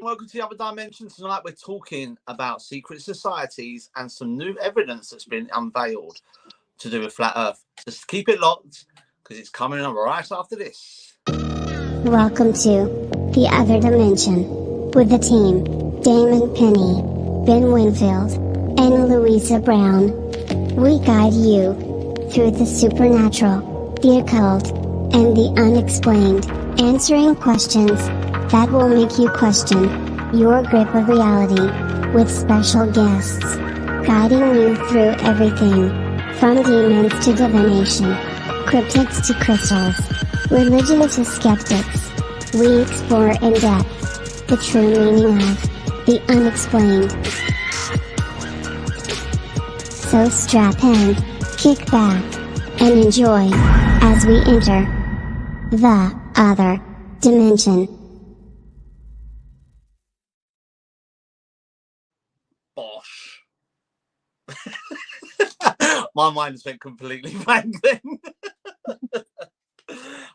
Welcome to the Other Dimension. Tonight we're talking about secret societies and some new evidence that's been unveiled to do with Flat Earth. Just keep it locked because it's coming up right after this. Welcome to the Other Dimension with the team Damon Penny, Ben Winfield, and Louisa Brown. We guide you through the supernatural, the occult, and the unexplained, answering questions that will make you question your grip of reality, with special guests guiding you through everything from demons to divination, cryptids to crystals, religion to skeptics. We explore in depth the true meaning of the unexplained. So strap in, kick back, and enjoy as we enter the Other Dimension. Bosh. My mind has went completely blank then.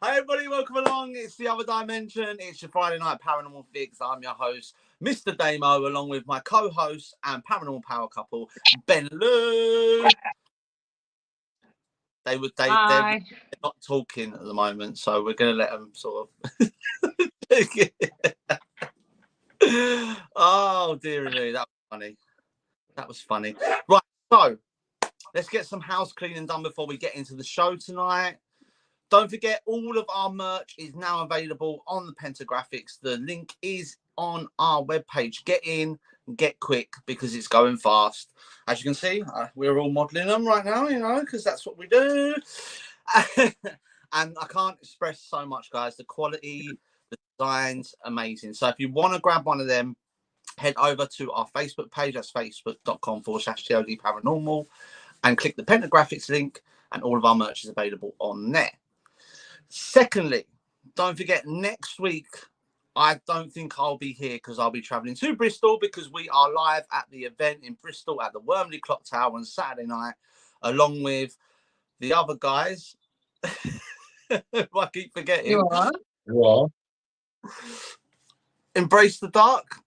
Hi everybody, welcome along. It's the Other Dimension. It's your Friday night paranormal fix. I'm your host, Mr. Damo, along with my co-host and paranormal power couple, Ben Lou. They're not talking at the moment, so we're going to let them sort of. Oh dear me, that was funny. That was funny. Right, so let's get some house cleaning done before we get into the show tonight. Don't forget, all of our merch is now available on the Pentagraphics. The link is on our webpage. Get in and get quick because it's going fast. As you can see, we're all modeling them right now, you know, because that's what we do. And I can't express so much, guys. The quality, the designs, amazing. So if you want to grab one of them, head over to our Facebook page. That's facebook.com/TOD Paranormal, and click the Pentagraphics link, and all of our merch is available on there. Secondly, don't forget, next week, I don't think I'll be here because I'll be traveling to Bristol because we are live at the event in Bristol at the Wormley Clock Tower on Saturday night, along with the other guys. I keep forgetting. You are? You are? Embrace the Dark.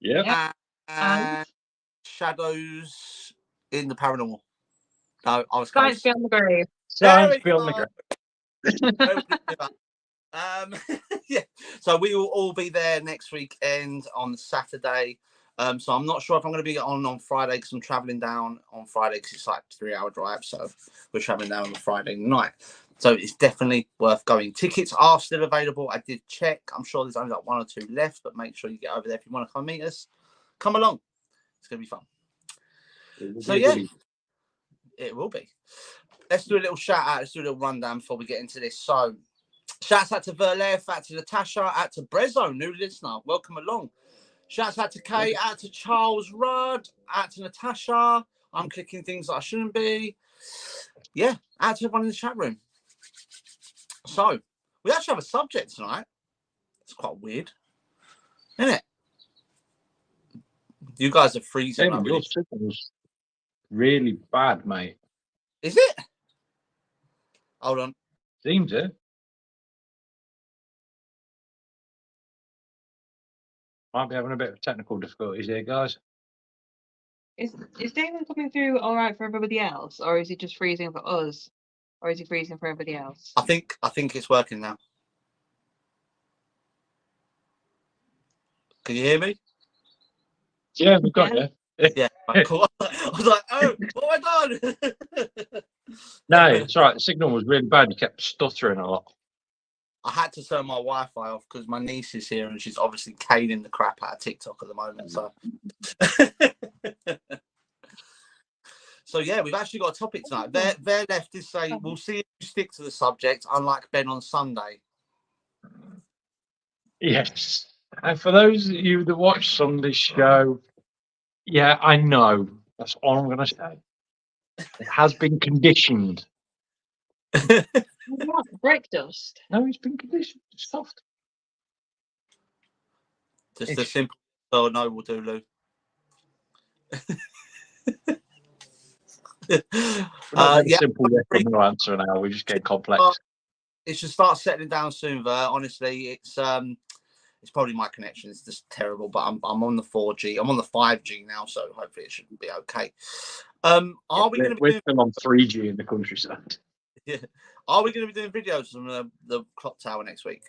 Yeah. And Shadows in the Paranormal. No, I was Science close. Beyond the Grave. Science Beyond the Grave. Yeah, so we will all be there next weekend on Saturday. So I'm not sure if I'm going to be on Friday because I'm traveling down on Friday because it's like a 3-hour drive. So we're traveling down on Friday night. So it's definitely worth going. Tickets are still available. I did check. I'm sure there's only like 1 or 2 left, but make sure you get over there if you want to come meet us. Come along. It's going to be fun. So yeah, it will be. Let's do a little shout out. Let's do a little rundown before we get into this. So, shouts out to Verlev, out to Natasha, out to Brezzo, new listener. Welcome along. Shouts out to Kay, out to Charles Rudd, out to Natasha. I'm clicking things that I shouldn't be. Yeah, out to everyone in the chat room. So, we actually have a subject tonight. It's quite weird, isn't it? You guys are freezing. Damon, your signal's really bad, mate. Is it? Hold on. Seems it. Might be having a bit of technical difficulties here, guys. Is Damon coming through all right for everybody else, or is he just freezing for us, or is he freezing for everybody else? I think it's working now. Can you hear me? Yeah, we've got you. Yeah, cool. I was like, oh, what have I done? No, it's all right. The signal was really bad. You kept stuttering a lot. I had to turn my Wi-Fi off because my niece is here and she's obviously caning the crap out of TikTok at the moment. So yeah, we've actually got a topic tonight. Their left is say we'll see if you stick to the subject, unlike Ben on Sunday. Yes. And for those of you that watch Sunday's show, yeah, I know. That's all I'm going to say. It has been conditioned. What? Brick dust? No, it's been conditioned. It's soft. Just a simple "oh no" will do, Lou. Yeah, simple yes or no answer now. We just get complex. It should start settling down soon, Ver. Honestly, It's probably my connection. It's just terrible, but I'm on the 4G. I'm on the 5G now, so hopefully it should be okay. Are we going to be We're still on 3G in the countryside. Yeah. Are we going to be doing videos from the clock tower next week?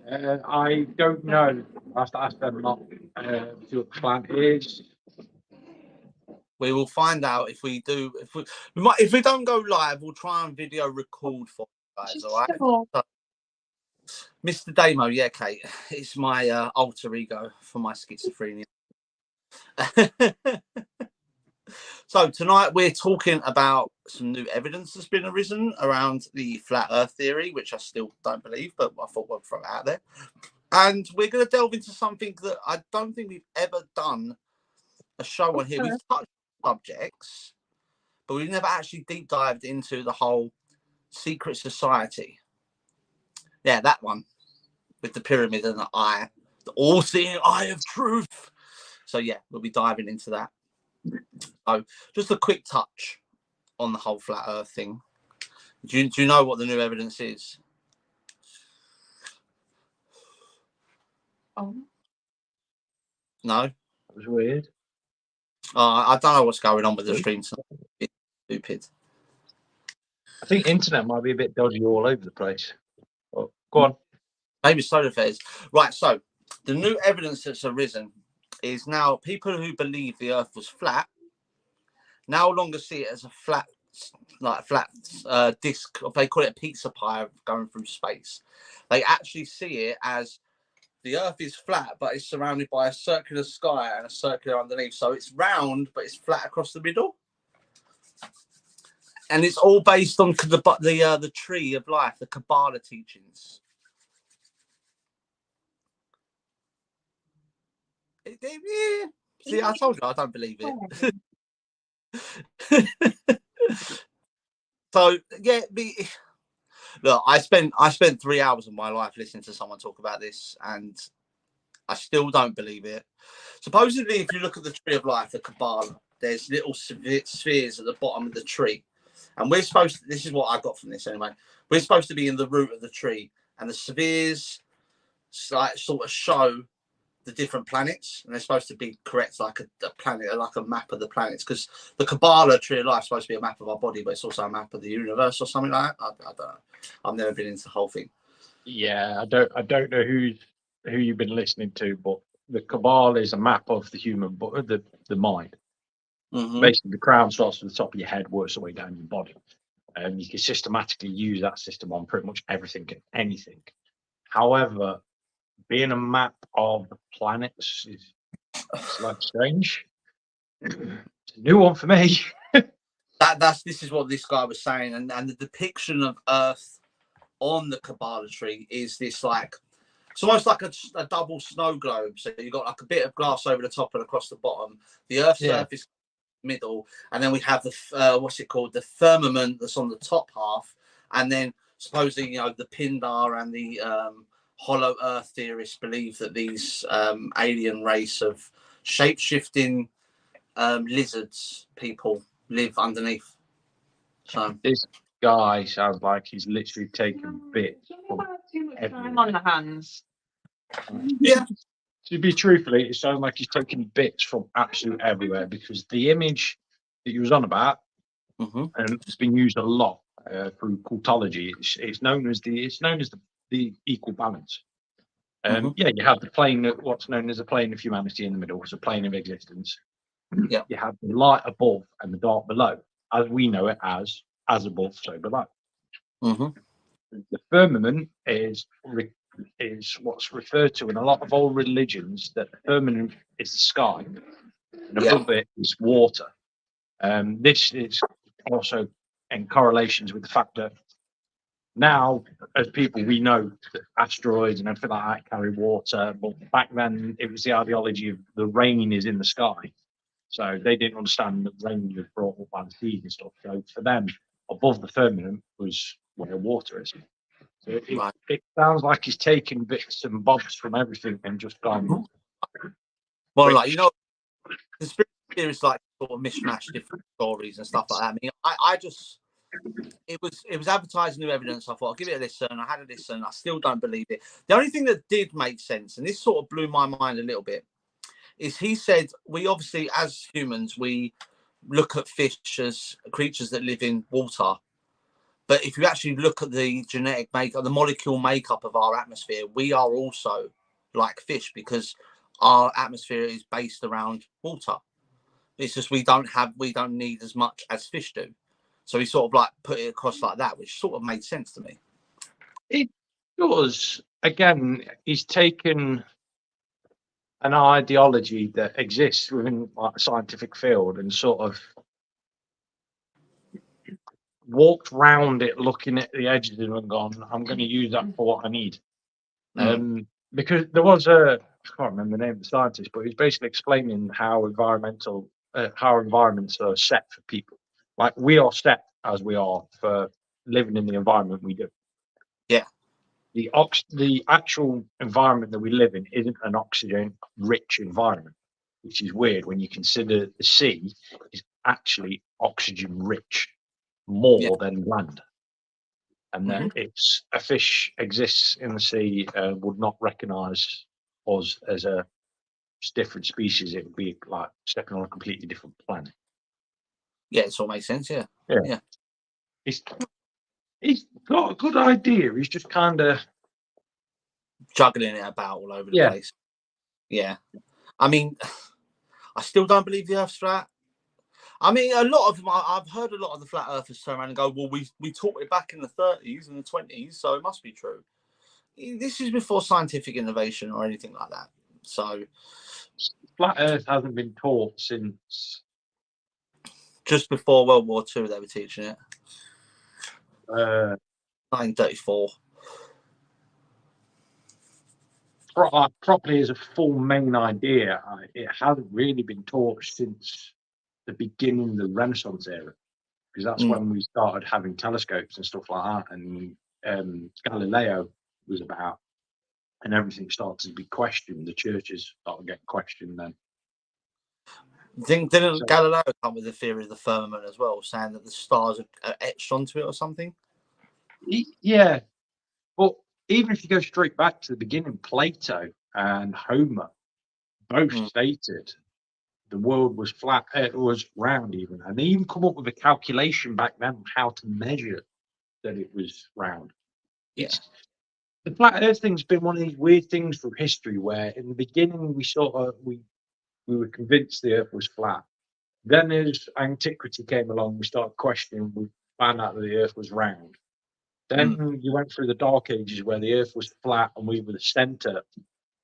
I don't know. I have to ask them not see what the plan is. We will find out if we do. If we don't go live, we'll try and video record for you guys. All right, so, Mr. Damon. Yeah, Kate. It's my alter ego for my schizophrenia. So tonight we're talking about some new evidence that's been arisen around the flat Earth theory, which I still don't believe, but I thought we'd throw it out there. And we're going to delve into something that I don't think we've ever done a show on here. We've touched subjects, but we've never actually deep dived into the whole secret society. Yeah, that one with the pyramid and the eye, the all-seeing eye of truth. So yeah, we'll be diving into that. So just a quick touch on the whole flat Earth thing. Do you know what the new evidence is? Oh. No? That was weird. I don't know what's going on with the stream. It's stupid. I think internet might be a bit dodgy all over the place. Oh, go on. Maybe solar flares. Right, so the new evidence that's arisen is now people who believe the Earth was flat no longer see it as a flat disc. They call it a pizza pie going through space. They actually see it as the Earth is flat, but it's surrounded by a circular sky and a circular underneath. So it's round, but it's flat across the middle. And it's all based on the tree of life, the Kabbalah teachings. Yeah. See, I told you I don't believe it. So yeah, look, I spent 3 hours of my life listening to someone talk about this, and I still don't believe it. Supposedly, if you look at the tree of life, the Kabbalah, there's little spheres at the bottom of the tree, and we're supposed to, this is what I got from this anyway, we're supposed to be in the root of the tree, and the spheres like sort of show the different planets, and they're supposed to be correct, like a planet, like a map of the planets, because the Kabbalah tree of life is supposed to be a map of our body, but it's also a map of the universe or something like that. I don't know. I've never been into the whole thing. Yeah, I don't know who you've been listening to, but the Kabbalah is a map of the human, but the mind. Mm-hmm. Basically, the crown starts at the top of your head, works the way down your body, and you can systematically use that system on pretty much everything and anything. However, being a map of the planets is like strange. It's a new one for me. This is what this guy was saying, and the depiction of Earth on the Kabbalah tree is this, like, it's almost like a double snow globe. So you've got like a bit of glass over the top and across the bottom. The Earth's surface middle, and then we have the what's it called, the firmament that's on the top half, and then supposedly, you know, the Pindar and the hollow Earth theorists believe that these alien race of shape-shifting lizards people live underneath. So This guy sounds like he's literally taken bits from Too much time everywhere. on the hands. yeah, To be truthfully, it sounds like he's taking bits from absolute everywhere, because the image that he was on about, and it's been used a lot through cultology. It's known as the equal balance. Yeah, you have the plane, what's known as a plane of humanity in the middle, it's a plane of existence. Yeah. You have the light above and the dark below, as we know it as above, so below. The firmament is what's referred to in a lot of old religions, that the firmament is the sky, and above it is water. This is also in correlations with the fact that now, as people, we know that asteroids and everything like that carry water, but back then it was the ideology of the rain is in the sky. So they didn't understand that rain was brought up by the seas and stuff. So for them, above the firmament was where water is. So it sounds like he's taken bits and bobs from everything and just gone. Well, like, you know, conspiracy theories like sort of mishmash different stories and stuff like that. I mean, I just it was advertising new evidence. I thought I'll give it a listen. I had a listen. I still don't believe it. The only thing that did make sense, and this sort of blew my mind a little bit, is he said we obviously, as humans, we look at fish as creatures that live in water. But if you actually look at the genetic makeup, the molecule makeup of our atmosphere, we are also like fish because our atmosphere is based around water. It's just we don't need as much as fish do. So he sort of like put it across like that, which sort of made sense to me. It does. Again, he's taken an ideology that exists within like the scientific field and sort of walked round it, looking at the edges and gone, "I'm going to use that for what I need." Because there was I can't remember the name of the scientist, but he's basically explaining how environments are set for people. Like we are set as we are for living in the environment we do. Yeah. The actual environment that we live in isn't an oxygen-rich environment, which is weird when you consider the sea is actually oxygen-rich more than land. And that it's a fish exists in the sea would not recognise us as a different species. It would be like stepping on a completely different planet. Yeah, it all makes sense. Yeah. He's got a good idea. He's just kind of Juggling it about all over the Yeah. place. Yeah. I mean, I still don't believe the Earth's flat. I mean, a lot of them, I've heard a lot of the flat earthers turn around and go, well, we taught it back in the 30s and the 20s, so it must be true. This is before scientific innovation or anything like that. So flat Earth hasn't been taught since just before World War II, they were teaching it. 1934. Properly as a full main idea. It hasn't really been taught since the beginning of the Renaissance era, because that's when we started having telescopes and stuff like that, and Galileo was about, and everything started to be questioned. The churches started getting questioned then. Didn't Galileo come with the theory of the firmament as well, saying that the stars are etched onto it or something? Yeah, but even if you go straight back to the beginning, Plato and Homer both stated the world was flat, it was round even, and they even come up with a calculation back then how to measure that it was round. Yeah. The flat Earth thing's been one of these weird things from history where in the beginning we were convinced the Earth was flat. Then as antiquity came along, we started questioning, we found out that the Earth was round. Then you went through the Dark Ages where the Earth was flat and we were the centre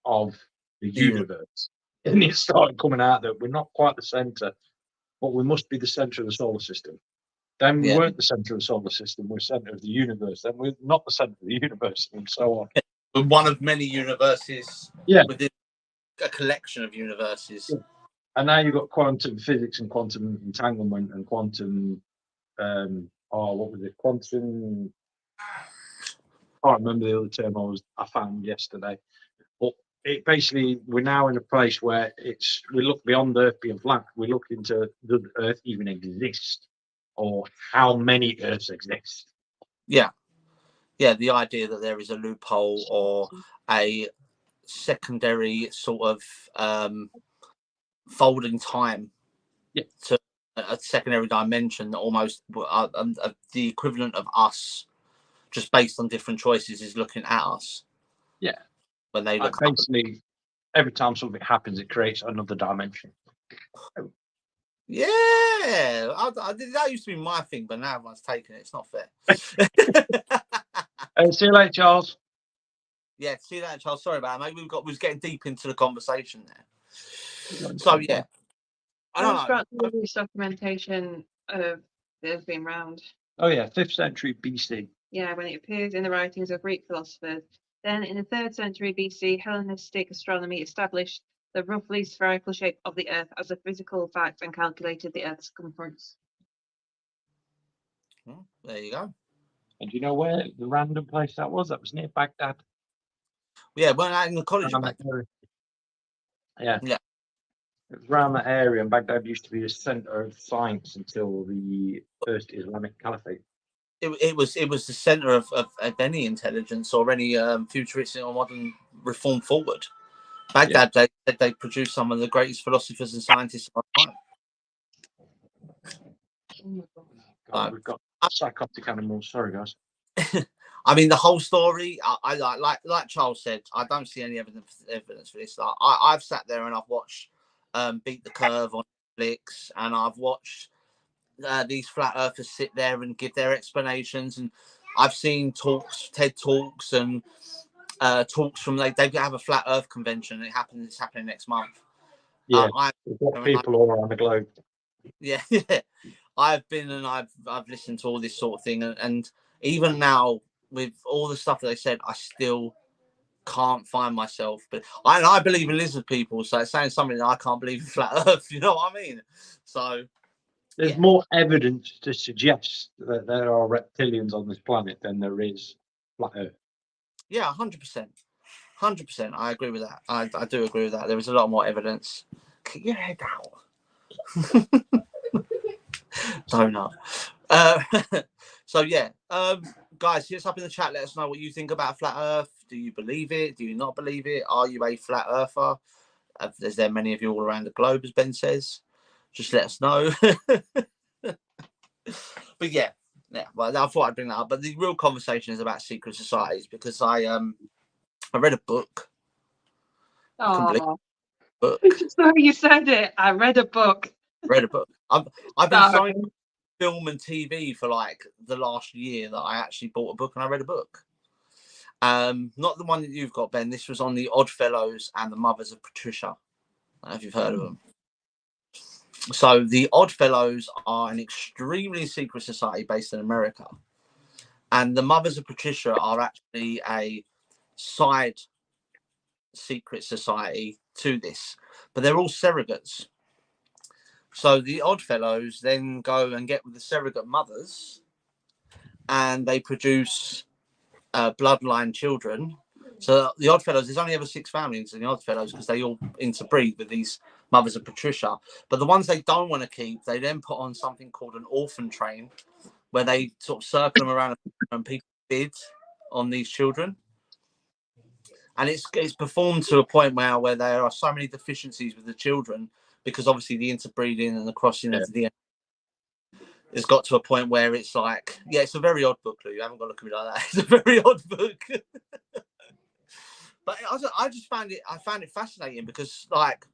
of the universe. And it started coming out that we're not quite the centre, but we must be the centre of the solar system. Then we weren't the centre of the solar system, we're centre of the universe. Then we're not the centre of the universe, and so on. We're one of many universes within a collection of universes. Yeah. And now you've got quantum physics and quantum entanglement and quantum, what was it? Quantum, I can't remember the other term I found yesterday. But it basically, we're now in a place where we look beyond Earth being flat. We look into, does Earth even exist? Or how many Earths exist? Yeah. Yeah, the idea that there is a loophole or a secondary sort of folding time to a secondary dimension that almost the equivalent of us, just based on different choices, is looking at us. Yeah. When they look basically, every time something happens, it creates another dimension. Yeah, that used to be my thing, but now everyone's taken it. It's not fair. See you later, Charles. Yeah, see you later, Charles. Sorry about that, mate. We was getting deep into the conversation there. So yeah, I don't know. This documentation of the Earth being round. Oh yeah, 5th century BC. Yeah, when it appears in the writings of Greek philosophers. Then in the 3rd century BC, Hellenistic astronomy established the roughly spherical shape of the Earth as a physical fact and calculated the Earth's circumference. Well, there you go. And do you know where the random place that was? That was near Baghdad. Yeah, weren't out in the college of Baghdad. Yeah. It was around that area, and Baghdad used to be a centre of science until the first Islamic Caliphate. it was the center of any intelligence or any futuristic or modern reform forward. Baghdad, they produced some of the greatest philosophers and scientists of our time. God, we've got psychotic animals. Sorry, guys. I mean, the whole story. I like Charles said. I don't see any evidence for this. I've sat there and I've watched Beat the Curve on Netflix, and I've watched these flat earthers sit there and give their explanations, and I've seen talks, TED talks, and talks from they have a flat Earth convention. It's happening next month. Yeah, we've got people all around the globe. Yeah, I've been and I've listened to all this sort of thing, and even now with all the stuff that they said, I still can't find myself. But I believe in lizard people, so it's saying something that I can't believe in flat Earth. You know what I mean? So there's more evidence to suggest that there are reptilians on this planet than there is flat Earth. Yeah, 100%. 100%. I agree with that. I do agree with that. There is a lot more evidence. Get your head out. Donut. So yeah, guys, hit us up in the chat. Let us know what you think about flat Earth. Do you believe it? Do you not believe it? Are you a flat earther? Is there many of you all around the globe, as Ben says? Just let us know. But yeah, well, I thought I'd bring that up. But the real conversation is about secret societies, because I read a book. Oh, book. So you said it. I read a book. Read a book. I've been showing film and TV for like the last year that I actually bought a book and I read a book. Not the one that you've got, Ben. This was on the Oddfellows and the Mothers of Patricia. I don't know if you've heard of them. So the Oddfellows are an extremely secret society based in America, and the Mothers of Patricia are actually a side secret society to this, but they're all surrogates. So the Oddfellows then go and get with the surrogate mothers, and they produce bloodline children. So the Oddfellows, there's only ever 6 families in the Oddfellows because they all interbreed with these Mothers of Patricia. But the ones they don't want to keep, they then put on something called an orphan train, where they sort of circle them around and people bid on these children. And it's performed to a point where there are so many deficiencies with the children, because obviously the interbreeding and the crossing of the DNA has got to a point where it's like, yeah, it's a very odd book, Lou. You haven't got to look at me like that. It's a very odd book. But I just found it fascinating, because like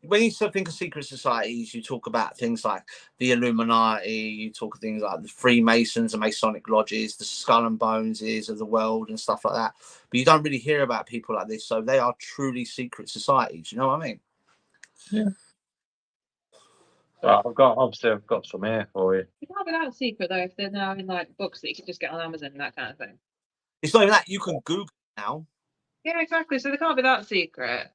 when you think of secret societies, you talk about things like the Illuminati, you talk of things like the Freemasons and Masonic lodges, the Skull and Boneses of the world and stuff like that. But you don't really hear about people like this. So they are truly secret societies. You know what I mean? Yeah. Well, I've got some here for you. You can't be that secret though if they're now in like books that you can just get on Amazon and that kind of thing. It's not even that. You can Google it now. Yeah, exactly. So they can't be that secret.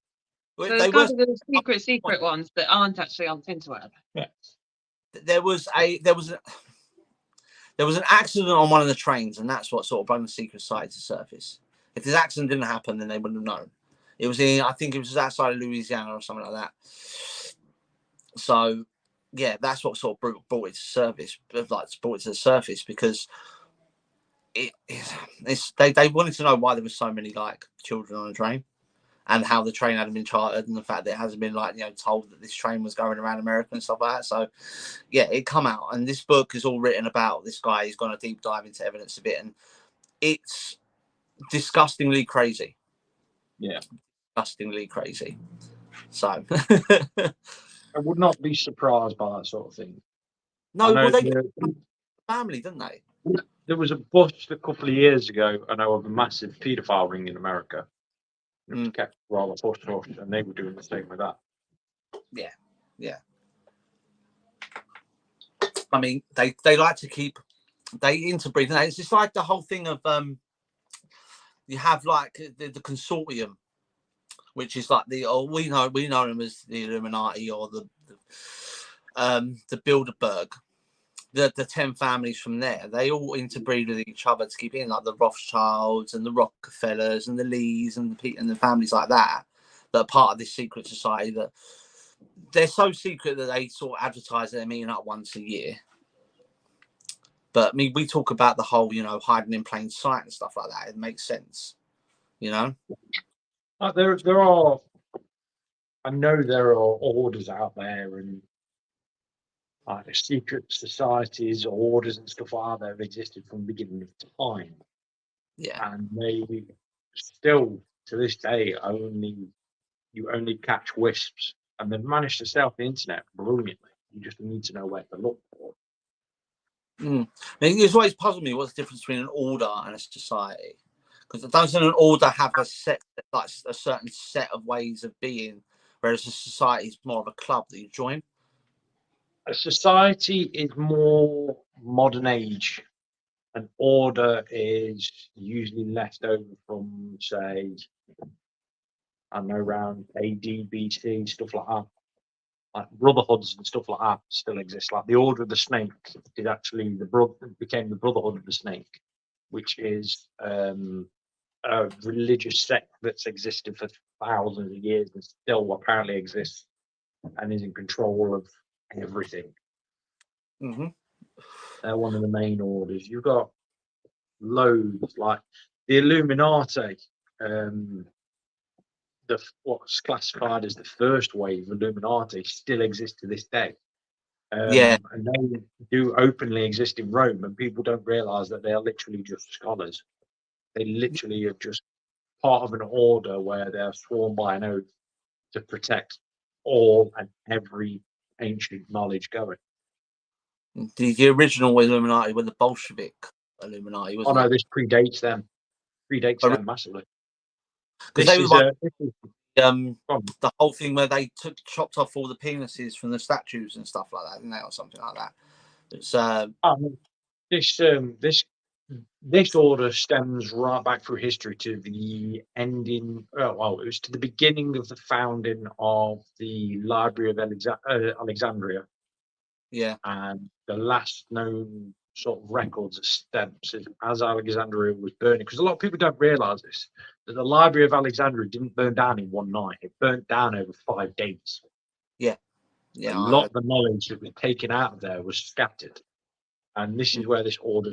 Well, So there's got to be the secret ones that aren't actually on Tinterweb. Yeah. There was an accident on one of the trains, and that's what sort of brought the secret society to surface. If this accident didn't happen, then they wouldn't have known. It was I think it was outside of Louisiana or something like that. So yeah, that's what sort of brought it to the surface, because they wanted to know why there was so many like children on a train, and how the train hadn't been chartered, and the fact that it hasn't been told that this train was going around America and stuff like that. So yeah, it come out, and this book is all written about this guy. He's gone a deep dive into evidence of it, and it's disgustingly crazy. Yeah, disgustingly crazy. So I would not be surprised by that sort of thing. No, well, they family, didn't they? There was a bust a couple of years ago, I know, of a massive paedophile ring in America. It was kept rather hush hush, and they were doing the same with that. Yeah. I mean, they like to keep, they interbreed. It's just like the whole thing of you have like the consortium, which is like we know them as the Illuminati, or the Bilderberg. The 10 families from there, they all interbreed with each other to keep in, like the Rothschilds and the Rockefellers and the Lees and the families like that are part of this secret society. That they're so secret that they sort of advertise that they're meeting up once a year. But I mean, we talk about the whole, you know, hiding in plain sight and stuff like that. It makes sense, you know. There are. I know there are orders out there and like secret societies, orders and stuff like that have existed from the beginning of time. Yeah. And they still to this day you only catch wisps, and they've managed to stay off the internet brilliantly. You just need to know where to look for. I mean, it's always puzzled me what's the difference between an order and a society, because doesn't an order have a set, like a certain set of ways of being, whereas a society is more of a club that you join. A society is more modern age. An order is usually left over from, say, I don't know, around AD, BC, stuff like that. Like brotherhoods and stuff like that still exist. Like the Order of the Snake is actually became the Brotherhood of the Snake, which is a religious sect that's existed for thousands of years and still apparently exists and is in control of everything. Mm-hmm. They're one of the main orders. You've got loads like the Illuminati. What's classified as the first wave of Illuminati still exists to this day. Yeah. And they do openly exist in Rome, and people don't realize that they are literally just scholars. They literally are just part of an order where they're sworn by an oath to protect all and every ancient knowledge going. The original Illuminati were the Bolshevik Illuminati, Oh wasn't no, it? this predates them. Them massively. Because they were the whole thing where they chopped off all the penises from the statues and stuff like that, didn't they, or something like that? It's this order stems right back through history to the ending. Well, it was to the beginning of the founding of the Library of Alexandria. Yeah. And the last known sort of records of steps as Alexandria was burning, because a lot of people don't realize this, that the Library of Alexandria didn't burn down in one night. It burnt down over 5 days. Yeah. A lot of the knowledge that was taken out of there was scattered. And this is where this order,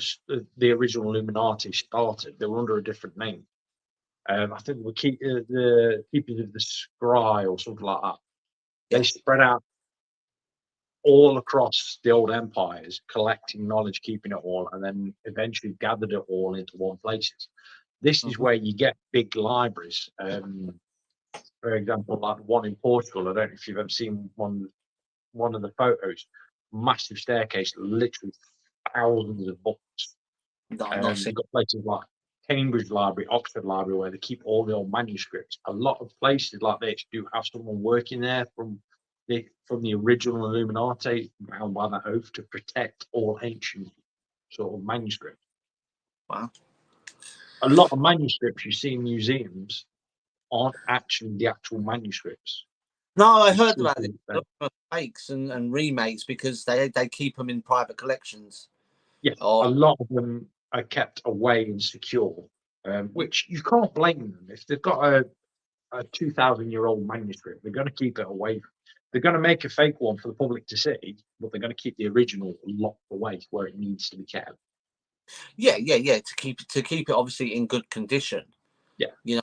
the original Illuminati, started. They were under a different name. I think the Keepers of the Scry or something like that. They spread out all across the old empires, collecting knowledge, keeping it all, and then eventually gathered it all into one place. This is where you get big libraries. For example, like one in Portugal. I don't know if you've ever seen one of the photos. Massive staircase, literally thousands of books. You've got places like Cambridge Library, Oxford Library, where they keep all the old manuscripts. A lot of places like this do have someone working there from the original Illuminati, bound by that oath to protect all ancient sort of manuscripts. Wow. A lot of manuscripts you see in museums aren't actually the actual manuscripts. No, I heard about it. Fakes and remakes because they keep them in private collections. Yeah, a lot of them are kept away and secure, which you can't blame them. If they've got a 2,000-year-old manuscript, they're going to keep it away. They're going to make a fake one for the public to see, but they're going to keep the original locked away where it needs to be kept. Yeah. To keep it obviously in good condition. Yeah. You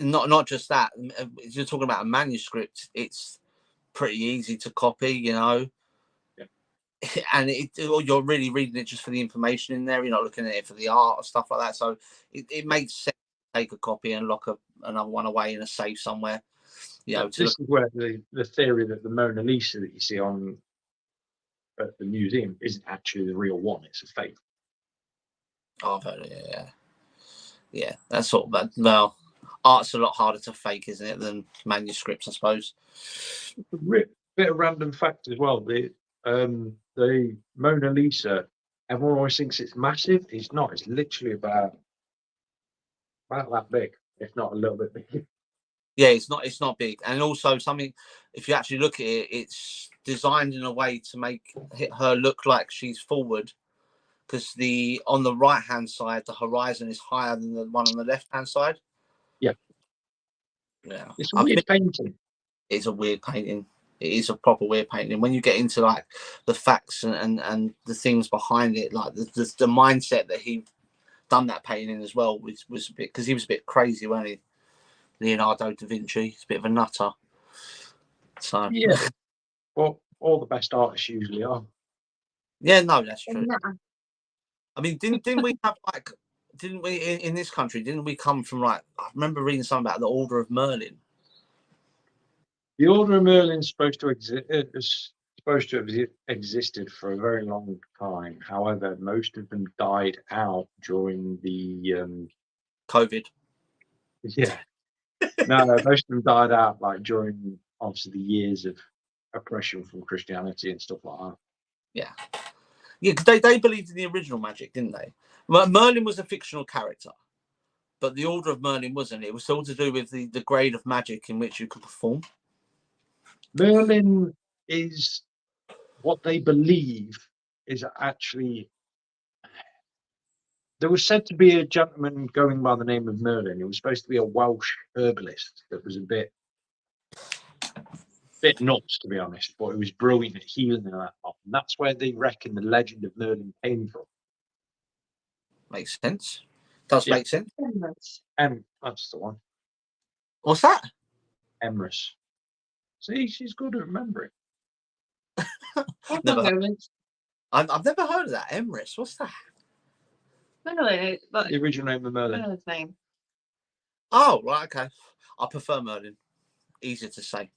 know, not just that. If you're talking about a manuscript, it's pretty easy to copy. You know. Yeah. And you're really reading it just for the information in there. You're not looking at it for the art or stuff like that. So it makes sense to take a copy and lock another one away in a safe somewhere. You know, this is where the theory that the Mona Lisa that you see on at the museum isn't actually the real one; it's a fake. Oh, yeah. That's sort of well, art's a lot harder to fake, isn't it, than manuscripts, I suppose. A bit of random fact as well. The Mona Lisa, everyone always thinks it's massive. It's not. It's literally about that big, if not a little bit bigger. Yeah, it's not big, and also something. If you actually look at it, it's designed in a way to make her look like she's forward, because on the right hand side, the horizon is higher than the one on the left hand side. Yeah, yeah. It's a weird painting. It's a weird painting. It is a proper weird painting. When you get into like the facts and the things behind it, like the mindset that he done that painting as well was a bit, because he was a bit crazy, wasn't he? Leonardo da Vinci, he's a bit of a nutter. So Yeah, well, all the best artists usually are. yeah, no, that's true. Yeah. I mean, didn't we have like, didn't we in this country? Didn't we come from like? I remember reading something about the Order of Merlin. The Order of Merlin's supposed to have existed for a very long time. However, most of them died out during the COVID. yeah. No, most of them died out like during obviously the years of oppression from Christianity and stuff like that. Yeah, because they believed in the original magic, didn't they? Merlin was a fictional character, but the Order of Merlin wasn't. It was all to do with the grade of magic in which you could perform. Merlin is what they believe is actually. There was said to be a gentleman going by the name of Merlin. He was supposed to be a Welsh herbalist that was a bit nuts, to be honest, but he was brilliant at healing and that. And that's where they reckon the legend of Merlin came from. Makes sense. Does make sense. That's the one. What's that? Emrys. See, she's good at remembering. I've never heard of that. Emrys. What's that? Merlin, but The original name of Merlin. Merlin's name. Oh, right, okay. I prefer Merlin. Easier to say.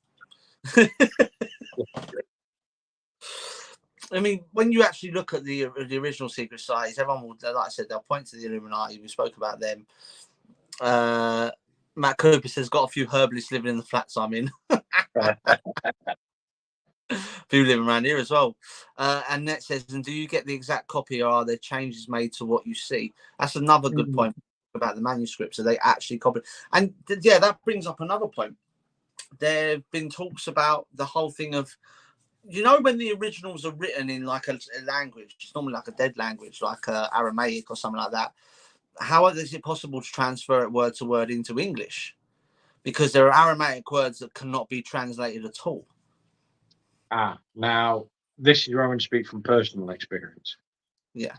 I mean, when you actually look at the original Secret Societies, everyone will, like I said, they'll point to the Illuminati. We spoke about them. Matt Cooper says, got a few herbalists living in the flats I'm in. Few living around here as well. And Net says, and do you get the exact copy, or are there changes made to what you see? That's another good point about the manuscript. So they actually copy. And yeah, that brings up another point. There have been talks about the whole thing of, you know, when the originals are written in like a language, it's normally like a dead language, like Aramaic or something like that. How is it possible to transfer it word to word into English? Because there are Aramaic words that cannot be translated at all. Now, this is where I'm going to speak from personal experience. Yeah.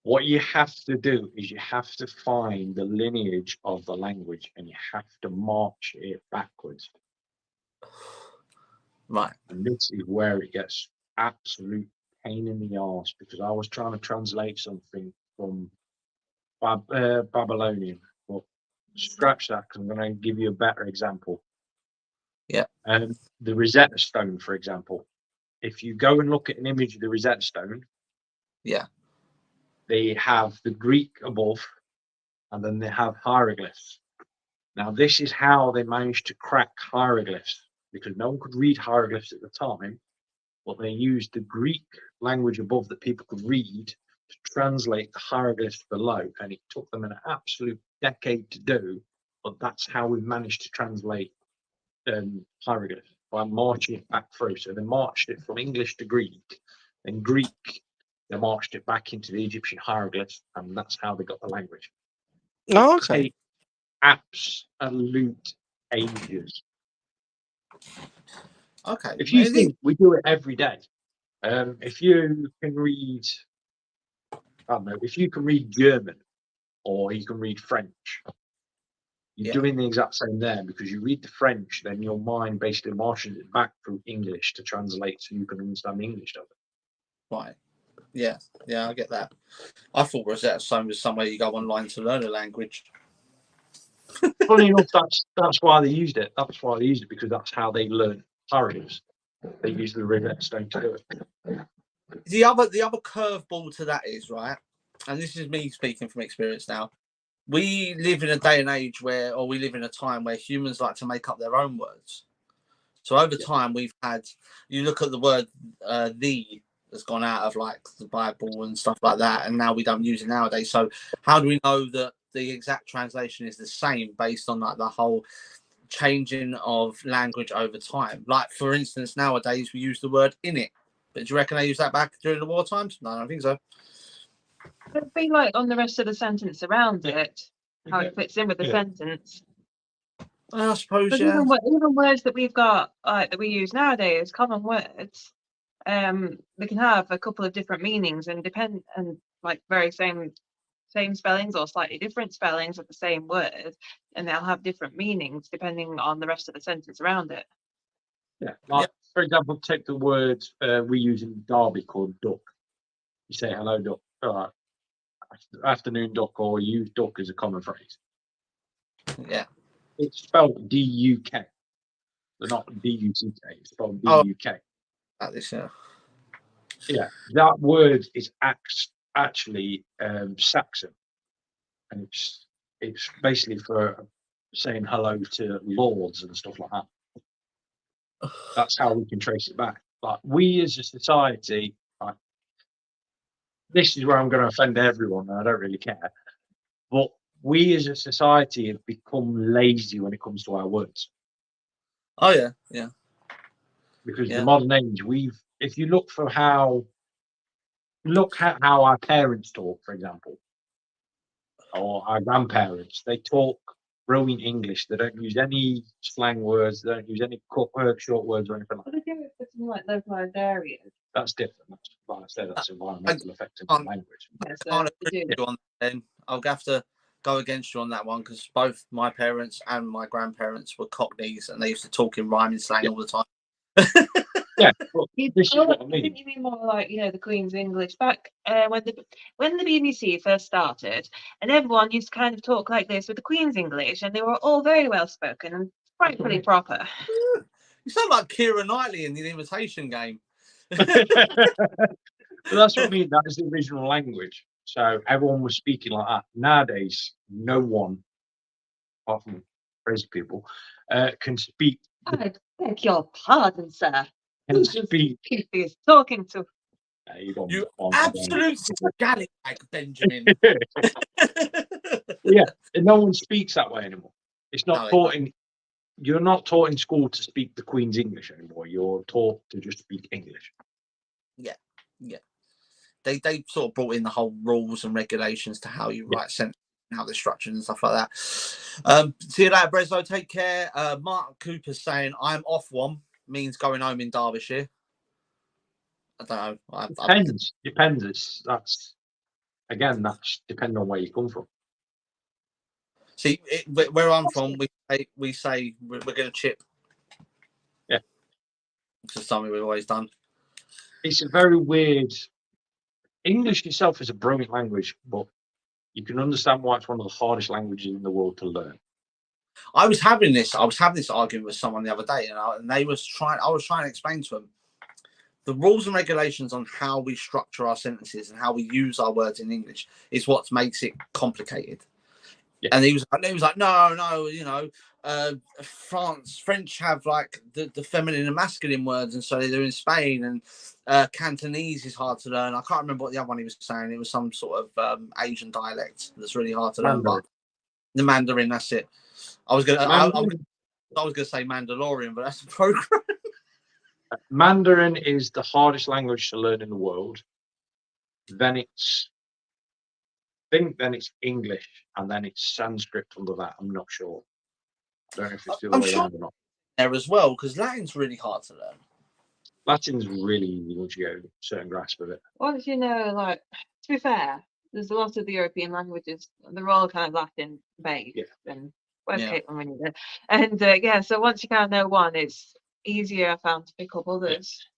What you have to do is you have to find the lineage of the language and you have to march it backwards. Right. And this is where it gets absolute pain in the arse, because I was trying to translate something from Babylonian, but scratch that, because I'm going to give you a better example. Yeah. The Rosetta Stone, for example. If you go and look at an image of the Rosetta Stone, yeah, they have the Greek above, and then they have hieroglyphs. Now, this is how they managed to crack hieroglyphs, because no one could read hieroglyphs at the time, but they used the Greek language above that people could read to translate the hieroglyphs below, and it took them an absolute decade to do, but that's how we managed to translate hieroglyphs, by marching it back through. So they marched it from English to Greek, then Greek, they marched it back into the Egyptian hieroglyphs, and that's how they got the language. Oh, okay. Take absolute ages. Okay. If you think we do it every day, if you can read, I don't know, if you can read German or you can read French, you're doing the exact same there, because you read the French, then your mind basically marches it back through English to translate so you can understand the English of it. Right. Yeah, I get that. I thought Rosetta Stone was somewhere you go online to learn a language. Funny enough, that's why they used it. That's why they used it, because that's how they learned hieroglyphs. They used the Rosetta Stone to do it. The other curveball to that is, right, and this is me speaking from experience now, we live in a day and age or we live in a time where humans like to make up their own words. So over time, we've had, you look at the word "the" that's gone out of like the Bible and stuff like that, and now we don't use it nowadays. So how do we know that the exact translation is the same based on like the whole changing of language over time? Like, for instance, nowadays we use the word "in it," but do you reckon they use that back during the war times? No, I don't think so. It'd be like on the rest of the sentence around it, how it fits in with the sentence. I suppose, But yeah. even words that we've got, that we use nowadays, common words, they can have a couple of different meanings and like very same spellings or slightly different spellings of the same word, and they'll have different meanings depending on the rest of the sentence around it. Yeah, like for example, take the word we use in Derby called duck. You say hello, duck. Afternoon, duck, or use duck as a common phrase. Yeah. It's spelled D-U-K. They're not D-U-C-K. It's spelled Oh. D-U-K. Like this, yeah. Yeah, that word is actually Saxon, and it's basically for saying hello to lords and stuff like that. That's how we can trace it back. But we as a society, this is where I'm going to offend everyone, and I don't really care. But we as a society have become lazy when it comes to our words. Oh yeah, yeah. Because the modern age, if you look at how our parents talk, for example, or our grandparents, they talk brilliant English. They don't use any slang words. They don't use any short words or anything like that. What do they do with something like localized areas? That's different. That's like I said, that's environmental effect of the language. I can't agree with you on that, then. I'll have to go against you on that one, because both my parents and my grandparents were Cockneys, and they used to talk in rhyming slang all the time. Yeah, well, this is what I mean. I think you mean more like, the Queen's English back when the BBC first started, and everyone used to kind of talk like this with the Queen's English, and they were all very well spoken and frightfully proper. You sound like Keira Knightley in the Invitation Game. But that's what I mean. That is the original language. So everyone was speaking like that. Nowadays, no one, apart from crazy people, can speak. I beg your pardon, sir. Can speak. He is talking to. You absolute scallywag, Benjamin. Yeah, and no one speaks that way anymore. It's not taught in. You're not taught in school to speak the Queen's English anymore. You're taught to just speak English. Yeah, yeah. They sort of brought in the whole rules and regulations to how you write sentences, how they're structured and stuff like that. See you later, Breslow. Take care. Mark Cooper's saying, I'm off one, means going home in Derbyshire. I don't know. Depends. That's depending on where you come from. See, where I'm from, we say we're going to chip. Yeah. This is something we've always done. It's a very weird. English itself is a brilliant language, but you can understand why it's one of the hardest languages in the world to learn. I was having this argument with someone the other day, and I was trying to explain to them the rules and regulations on how we structure our sentences and how we use our words in English is what makes it complicated. Yeah. And he was like, no, French have like the feminine and masculine words, and so they're in Spain, and Cantonese is hard to learn. I can't remember what the other one he was saying. It was some sort of Asian dialect that's really hard to learn. But the Mandarin, that's it. I was gonna say Mandalorian, but that's the program. Mandarin is the hardest language to learn in the world. Then it's English, and then it's Sanskrit under that. I'm not sure. I don't know if it's the other way around or not. There as well, because Latin's really hard to learn. Latin's really easy once you get a certain grasp of it. Once you know, like, to be fair, there's a lot of the European languages, they're all kind of Latin based, and when you and so once you kind of know one, it's easier, I found, to pick up others.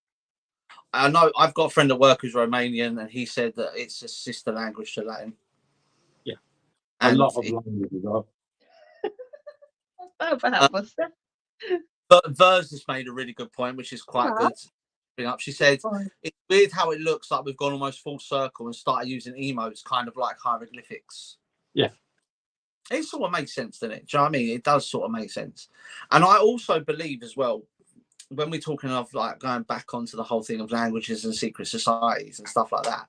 I know I've got a friend at work who's Romanian, and he said that it's a sister language to Latin. Yeah, and a lot of languages are. But Ver's just made a really good point, which is quite good to bring up. She said it's weird how it looks like we've gone almost full circle and started using emotes, kind of like hieroglyphics. Yeah. It sort of makes sense, doesn't it? Do you know what I mean? It does sort of make sense. And I also believe as well, when we're talking of like going back onto the whole thing of languages and secret societies and stuff like that,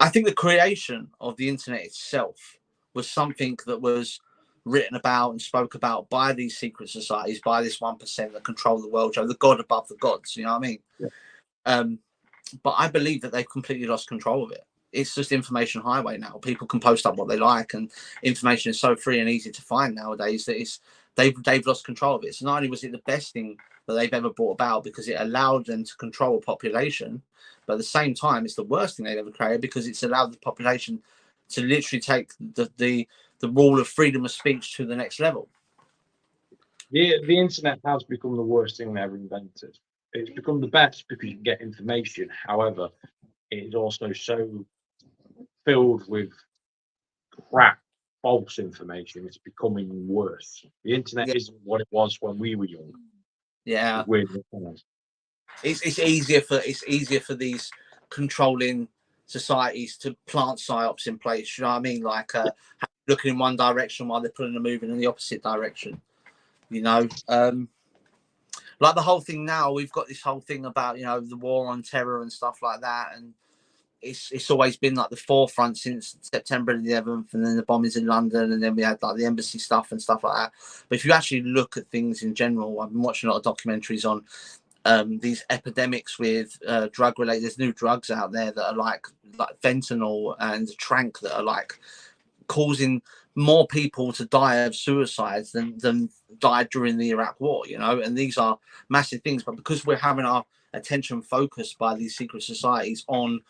I think the creation of the internet itself was something that was written about and spoke about by these secret societies, by this 1% that control the world, the god above the gods, you know what I mean? Yeah. But I believe that they've completely lost control of it. It's just information highway now. People can post up what they like, and information is so free and easy to find nowadays that it's they've lost control of it. So not only was it the best thing that they've ever brought about because it allowed them to control a population, but at the same time, it's the worst thing they've ever created because it's allowed the population to literally take the rule of freedom of speech to the next level. The internet has become the worst thing they ever invented. It's become the best because you can get information. However, it is also so filled with crap, false information. It's becoming worse. The internet isn't what it was when we were young. Yeah, it's easier for these controlling societies to plant psyops in place. You know what I mean? Like looking in one direction while they're pulling a moving in the opposite direction. You know, like the whole thing now. We've got this whole thing about the war on terror and stuff like that, and it's always been like the forefront since September 11th, and then the bombings in London, and then we had like the embassy stuff and stuff like that. But if you actually look at things in general, I've been watching a lot of documentaries on these epidemics with drug related. There's new drugs out there that are like fentanyl and tranq that are like causing more people to die of suicides than died during the Iraq war, and these are massive things. But because we're having our attention focused by these secret societies on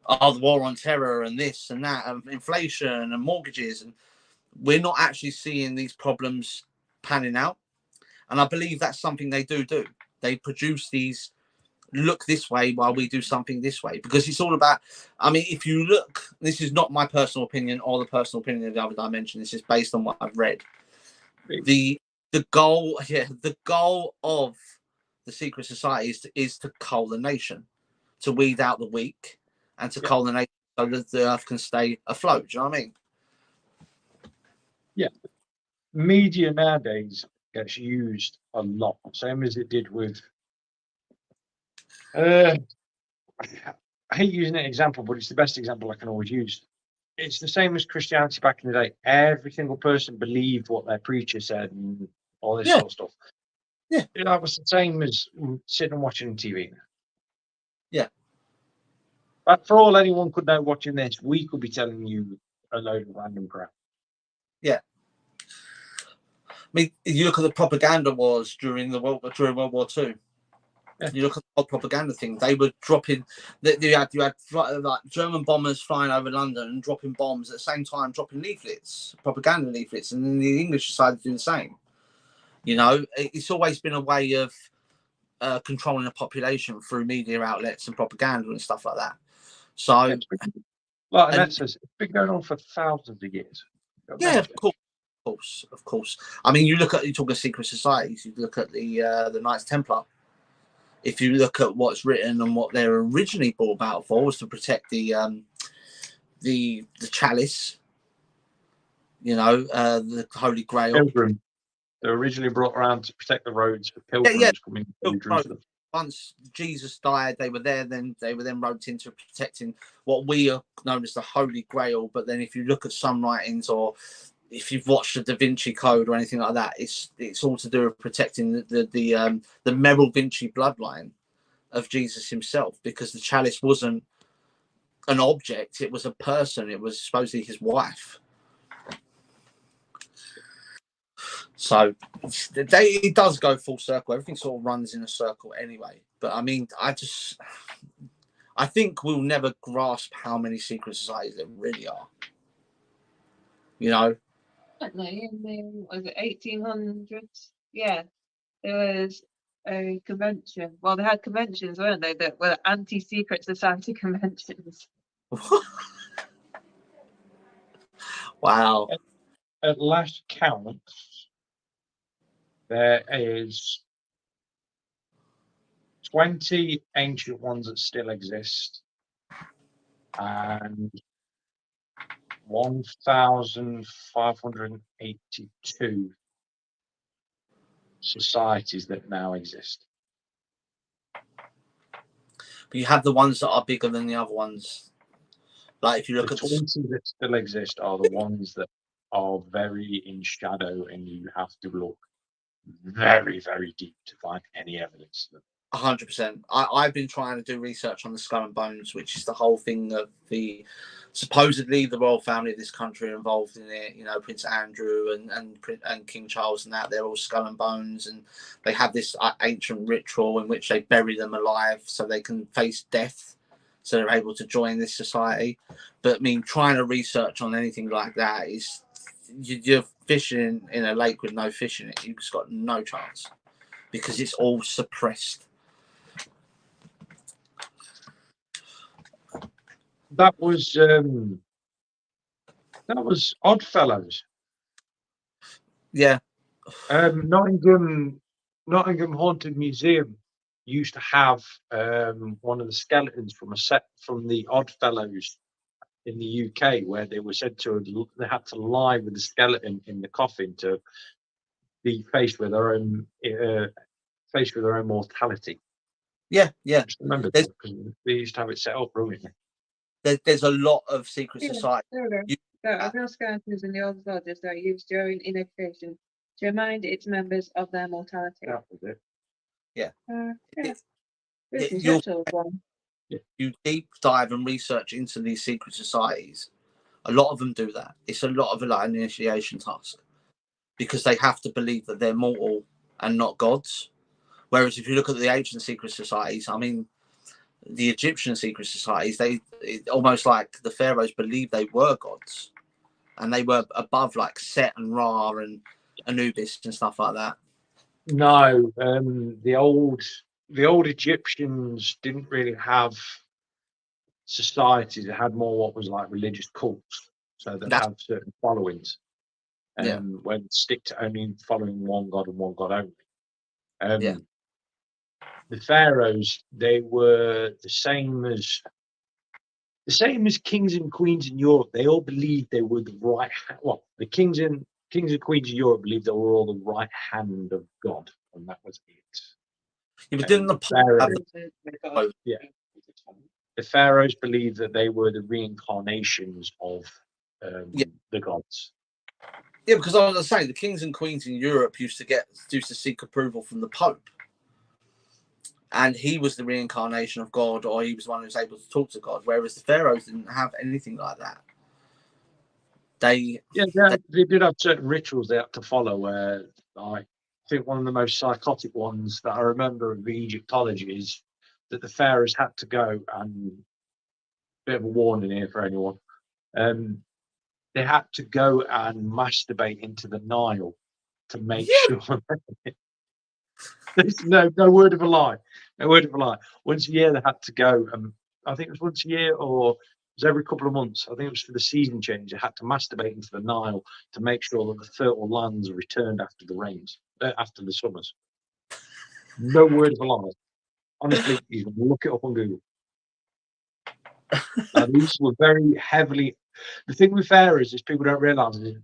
the war on terror and this and that and inflation and mortgages, and we're not actually seeing these problems panning out. And I believe that's something they do. They produce these look this way while we do something this way, because it's all about, I mean, if you look, this is not my personal opinion or the personal opinion of the other dimension, this is based on what I've read. The goal of the secret society is to cull the nation, to weed out the weak, and to cull the nation so that the earth can stay afloat. Do you know what I mean? Yeah. Media nowadays gets used a lot, same as it did with I hate using an example, but it's the best example I can always use. It's the same as Christianity back in the day. Every single person believed what their preacher said and all this sort of stuff. Yeah. That was the same as sitting and watching TV. Yeah. But for all anyone could know watching this, we could be telling you a load of random crap. Yeah. I mean, you look at the propaganda wars during World War II. Yeah. You look at the propaganda thing; they were dropping. You had like German bombers flying over London and dropping bombs at the same time, dropping leaflets, propaganda leaflets, and then the English decided to do the same. It's always been a way of controlling a population through media outlets and propaganda and stuff like that. So, it's been going on for thousands of years. Yeah, of course. I mean, you talk of secret societies. You look at the Knights Templar. If you look at what's written and what they're originally brought about for, was to protect the chalice, the Holy Grail. Pilgrim. They were originally brought around to protect the roads for pilgrims coming to Jerusalem. Once Jesus died, they were there. Then they were roped into protecting what we are known as the Holy Grail. But then, if you look at some writings, or if you've watched the Da Vinci Code or anything like that, it's all to do with protecting the Merrill Vinci bloodline of Jesus himself, because the chalice wasn't an object; it was a person. It was supposedly his wife. So it does go full circle. Everything sort of runs in a circle anyway. But I mean, I think we'll never grasp how many secret societies there really are. Was it 1800s? Yeah, there was a convention. Well, they had conventions, weren't they? That were anti-secret society conventions. Wow. At last count, there is 20 ancient ones that still exist, and 1,582 societies that now exist. But you have the ones that are bigger than the other ones. Like if you look the at 20 that still exist are the ones that are very in shadow, and you have to look very, very deep to find any evidence of them. 100%. I've been trying to do research on the Skull and Bones, which is the whole thing of the supposedly the royal family of this country are involved in it. You know, Prince Andrew and King Charles and that, they're all Skull and Bones, and they have this ancient ritual in which they bury them alive so they can face death, so they're able to join this society. But I mean, trying to research on anything like that is you're fishing in a lake with no fish in it. You've just got no chance because it's all suppressed. That was Oddfellows. Yeah. Nottingham Haunted Museum used to have one of the skeletons from a set from the Oddfellows in the UK, where they were said to they had to lie with the skeleton in the coffin to be faced with their own mortality. Yeah, yeah. I just remember that because they used to have it set up brilliantly. There's a lot of secret societies. There we go. Aboriginal skeletons in the old lodges that are used during invocation to remind its members of their mortality. That was it. Yeah. You You deep dive and research into these secret societies. A lot of them do that. It's a lot of an initiation task because they have to believe that they're mortal and not gods. Whereas if you look at the ancient secret societies, I mean, the Egyptian secret societies, almost like the pharaohs believed they were gods, and they were above like Set and Ra and Anubis and stuff like that. No, the old Egyptians didn't really have societies. They had more what was like religious cults, so they had certain followings, when stick to only following one god and one god only. The pharaohs, they were the same as kings and queens in Europe. They all believed they were the right. Well, the kings and queens in Europe believed they were all the right hand of God, and that was it. Yeah, but didn't the pharaohs, the pharaohs believed that they were the reincarnations of the gods. Yeah, because I was saying the kings and queens in Europe used to seek approval from the Pope. And he was the reincarnation of God, or he was the one who was able to talk to God, whereas the pharaohs didn't have anything like that. They did have certain rituals they had to follow. Where I think one of the most psychotic ones that I remember of the Egyptology is that the pharaohs had to go, and bit of a warning here for anyone, they had to go and masturbate into the Nile to make sure. There's no word of a lie. No word of a lie. Once a year they had to go, I think it was once a year or it was every couple of months. I think it was for the season change. They had to masturbate into the Nile to make sure that the fertile lands returned after the rains, after the summers. No word of a lie. Honestly, you can look it up on Google. These were very heavily. The thing with pharaohs is people don't realise is,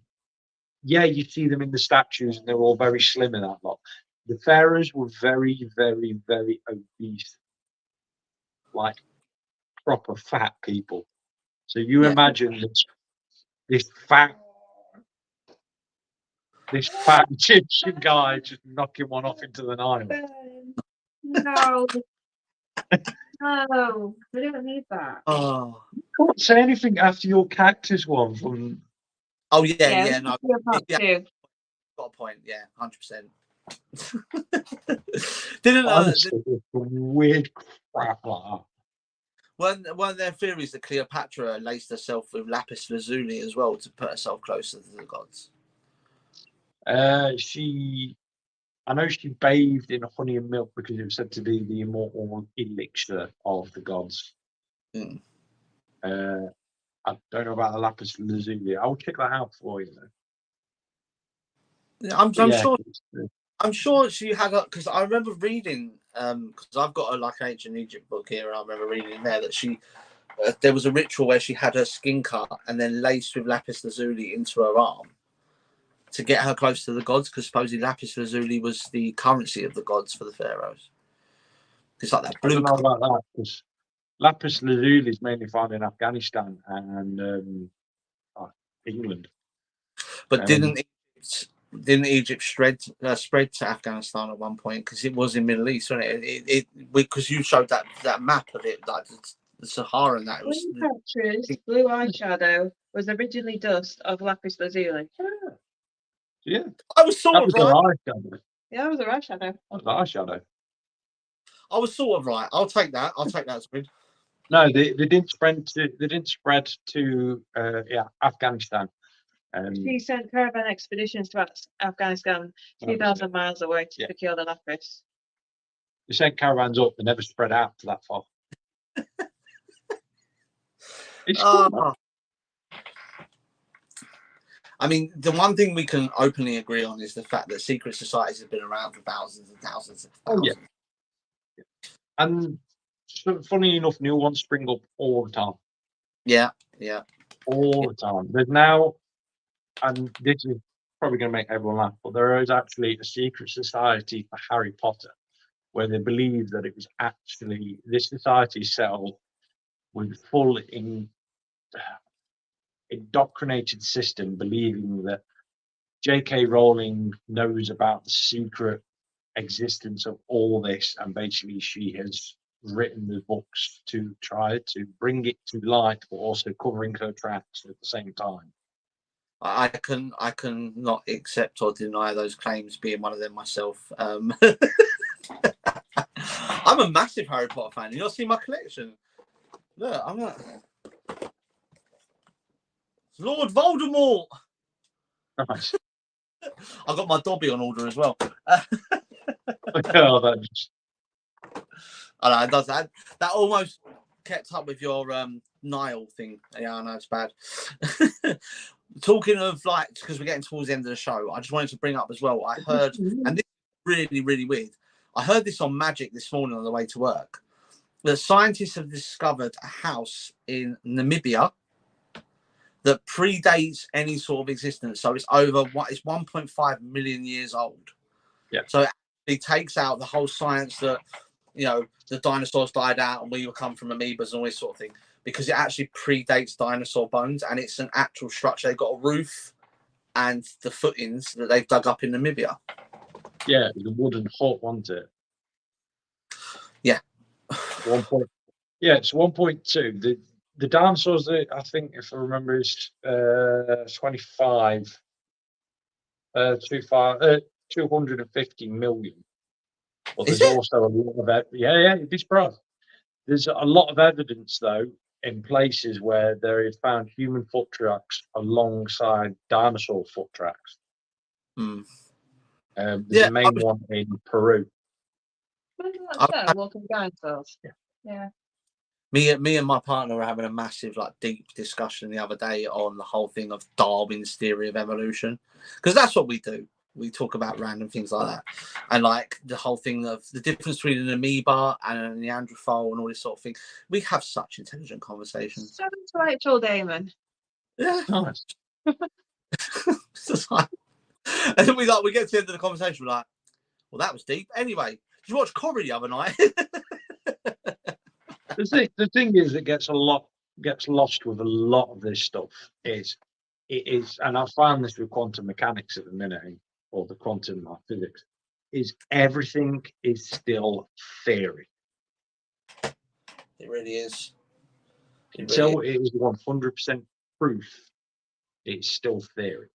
you see them in the statues and they're all very slim and that lot. The pharaohs were very, very, very obese, like proper fat people. So you imagine this fat Egyptian guy just knocking one off into the Nile. No, no, we don't need that. Oh, you can't say anything after your cactus one from. Oh yeah. No, got a point. Yeah, 100%. Didn't honestly, weird crap like that. One of their theories that Cleopatra laced herself with lapis lazuli as well to put herself closer to the gods? I know she bathed in honey and milk because it was said to be the immortal elixir of the gods. Mm. I don't know about the lapis lazuli. I'll check that out for you. Yeah, I'm sure she had because I remember reading because I've got an ancient Egypt book here, and I remember reading in there that she there was a ritual where she had her skin cut and then laced with lapis lazuli into her arm to get her close to the gods, because supposedly lapis lazuli was the currency of the gods for the pharaohs. It's like that blue. I don't know about that because lapis lazuli is mainly found in Afghanistan and England. But didn't didn't Egypt spread to Afghanistan at one point because it was in Middle East, wasn't it? Because you showed that map of it, like the Sahara and that. It was Cleopatra's blue eyeshadow was originally dust of lapis lazuli. Yeah. I was sort That of was right. an eyeshadow. Yeah, it was a eyeshadow. That was an eyeshadow. I was sort of right. I'll take that. I'll take that. No, they didn't spread to Afghanistan. She sent caravan expeditions to Afghanistan, 2,000 miles away to procure the lapis. They sent caravans up, they never spread out to that far. It's cool, I mean, the one thing we can openly agree on is the fact that secret societies have been around for thousands and thousands and thousands. Oh, yeah. And funny enough, new ones spring up all the time. Yeah. All the time. There's now, and this is probably going to make everyone laugh, but there is actually a secret society for Harry Potter, where they believe that it was actually, this society set up with full indoctrinated system, believing that J.K. Rowling knows about the secret existence of all this, and basically she has written the books to try to bring it to light, but also covering her tracks at the same time. I can not accept or deny those claims, being one of them myself. I'm a massive Harry Potter fan. You not see my collection? Look, I'm a Lord Voldemort. Nice. I got my Dobby on order as well. Oh, I know, it does that. That almost kept up with your Nile thing. Yeah, I know it's bad. Talking of, like, because we're getting towards the end of the show, I just wanted to bring up as well. I heard, and this is really, really weird. I heard this on Magic this morning on the way to work, that scientists have discovered a house in Namibia that predates any sort of existence. So it's it's 1.5 million years old. Yeah. So it takes out the whole science that, you know, the dinosaurs died out and we will come from amoebas and all this sort of thing, because it actually predates dinosaur bones, and it's an actual structure. They've got a roof and the footings that they've dug up in Namibia. Yeah, the wooden hut, wasn't it? Yeah. It's 1.2. The dinosaurs, I think, if I remember, is 250 million. But there's also a lot of you'd be surprised. There's a lot of evidence, though, in places where there is found human foot tracks alongside dinosaur foot tracks. There's a main one in Peru. Walking dinosaurs. Yeah. Me and my partner were having a massive, like, deep discussion the other day on the whole thing of Darwin's theory of evolution, because that's what we do. We talk about random things like that, and like the whole thing of the difference between an amoeba and a Neanderthal and all this sort of thing. We have such intelligent conversations. So intellectual, Damon. Yeah. Nice. And then we get to the end of the conversation, we're like, well, that was deep. Anyway, did you watch Corrie the other night? The thing is that gets lost with a lot of this stuff is, and I found this with quantum mechanics at the minute, or the quantum physics, is everything is still theory. It really is. Until it is 100% proof, it's still theory.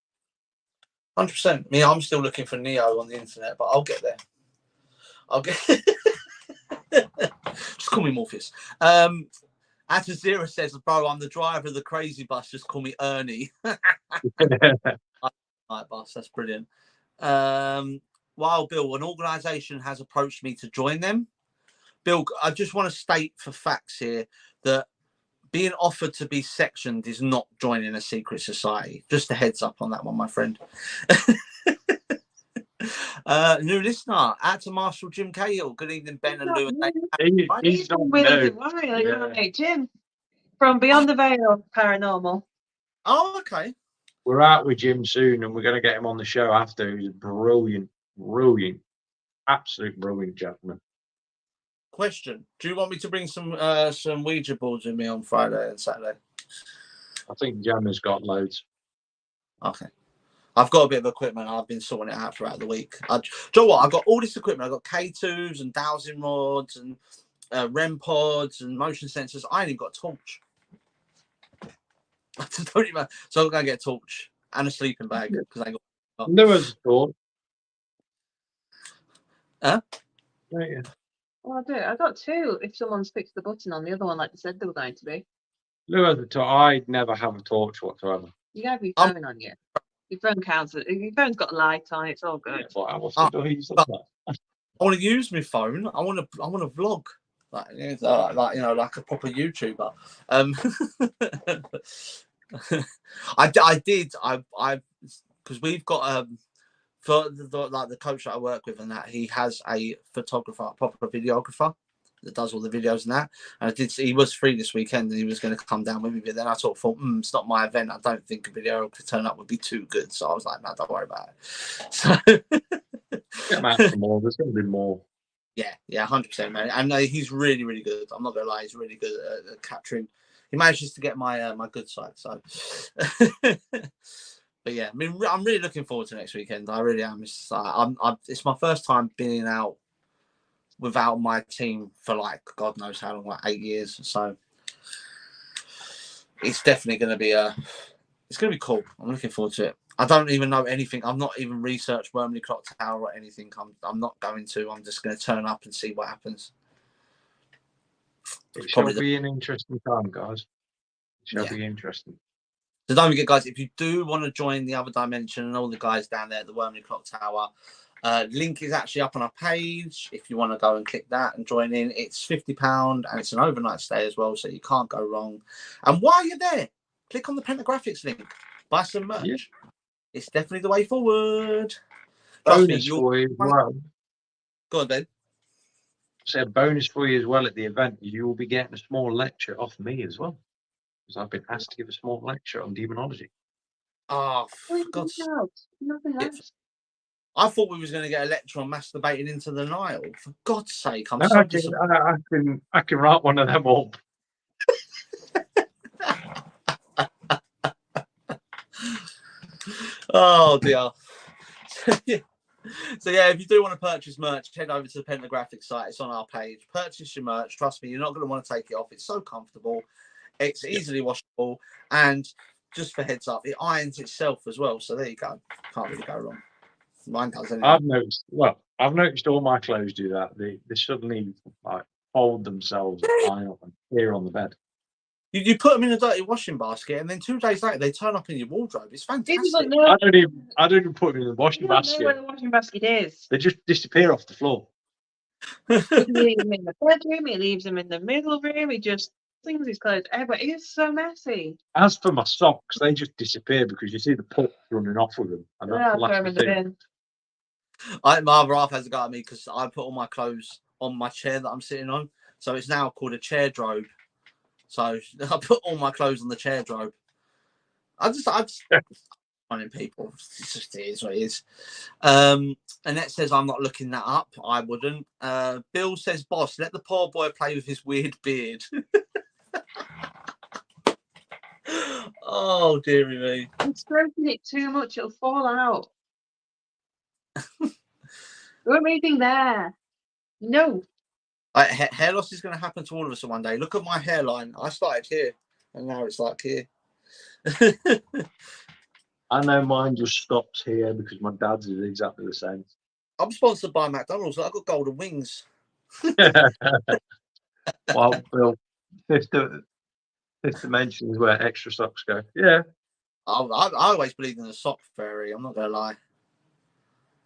100%. Me, I'm still looking for Neo on the internet, but I'll get there. Just call me Morpheus. Atazira says, bro, I'm the driver of the crazy bus. Just call me Ernie. Right, boss. That's brilliant. Wild Bill, an organisation has approached me to join them. Bill, I just want to state for facts here that being offered to be sectioned is not joining a secret society. Just a heads up on that one, my friend. New listener, out to Marshall Jim Cahill. Good evening, Ben and Lou. He's not new. Jim from Beyond the Veil Paranormal. Oh, okay. We're out with Jim soon, and we're going to get him on the show after. He's brilliant, absolute brilliant gentleman. Question: do you want me to bring some Ouija boards with me on Friday and Saturday? I think Jam has got loads. Okay. I've got a bit of equipment. I've been sorting it out throughout the week. Do you know what? I've got all this equipment. I've got K2s and dowsing rods and REM pods and motion sensors. I ain't even got a torch. Don't even, so I'm going to get a torch and a sleeping bag because I got. There was a torch. Huh? Yeah. Well, I do. I got two. If someone's fixed the button on the other one, like they said they were going to be. Lou has a torch. I never have a torch whatsoever. You have your phone on you. Your phone counts. Your phone's got a light on. It's all good. I want to use my phone. I want to vlog, like you know, like a proper YouTuber. I did. Because we've got for the coach that I work with and that he has a photographer, a proper videographer that does all the videos and that. And he was free this weekend and he was going to come down with me, but then I sort of thought, it's not my event. I don't think a video could turn up would be too good. So I was like, no, don't worry about it. So more. There's going to be more. Yeah, 100%, man. And he's really, really good. I'm not gonna lie, he's really good at capturing. He manages to get my my good side. So, but yeah, I mean, I'm really looking forward to next weekend. I really am. It's my first time being out without my team for like God knows how long, like 8 years. So it's definitely going to be it's going to be cool. I'm looking forward to it. I don't even know anything. I've not even researched Wormley Clock Tower or anything. I'm not going to. I'm just going to turn up and see what happens. It shall be an interesting time, guys. It shall be interesting. So don't forget, guys, if you do want to join the other dimension and all the guys down there at the Wormley Clock Tower, link is actually up on our page. If you want to go and click that and join in, it's £50 and it's an overnight stay as well, so you can't go wrong. And while you're there, click on the Pentagraphics link, buy some merch. Yeah. It's definitely the way forward. Bonus for you as well. Go on, Ben. So a bonus for you as well at the event. You will be getting a small lecture off me as well, because I've been asked to give a small lecture on demonology. Oh, for God's sake. I thought we was going to get a lecture on masturbating into the Nile. For God's sake, I'm so disappointed. I can write one of them up. Oh dear. So yeah, if you do want to purchase merch, head over to the Pentagraphic site. It's on our page. Purchase your merch. Trust me, you're not going to want to take it off. It's so comfortable. It's easily washable, and just for heads up, it irons itself as well. So there you go. Can't really go wrong. Mine does anyway. I've noticed all my clothes do that. They suddenly like fold themselves here on the bed. You put them in a dirty washing basket, and then 2 days later they turn up in your wardrobe. It's fantastic. I don't even put them in the washing basket. Know where the washing basket is. They just disappear off the floor. He leaves them in the bedroom. He leaves them in the middle room. He just flings his clothes everywhere. It is so messy. As for my socks, they just disappear because you see the puck running off with them. And that's the last thing. My other half has a go at me because I put all my clothes on my chair that I'm sitting on, so it's now called a chair drobe. So I put all my clothes on the chair drobe. I just finding people. It just is what it is. Annette says I'm not looking that up. I wouldn't. Bill says, boss, let the poor boy play with his weird beard. Oh dearie me. I'm stroking it too much, it'll fall out. There won't be anything there. No. Hair loss is going to happen to all of us one day. Look at my hairline. I started here, and now it's like here. I know mine just stops here because my dad's is exactly the same. I'm sponsored by McDonald's. I've got golden wings. Well, Bill, fifth dimension is where extra socks go. Yeah. I always believed in the sock fairy. I'm not going to lie.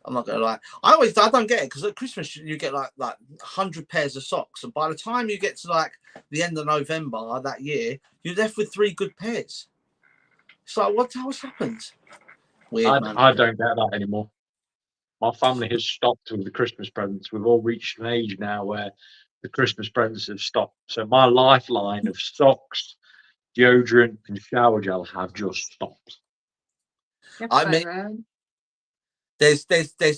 I don't get it because at Christmas you get like 100 pairs of socks, and by the time you get to like the end of November that year, you're left with 3 good pairs. It's like, what's happened? Weird, man. I don't get that anymore. My family has stopped with the Christmas presents. We've all reached an age now where the Christmas presents have stopped. So my lifeline of socks, deodorant, and shower gel have just stopped. I mean, there's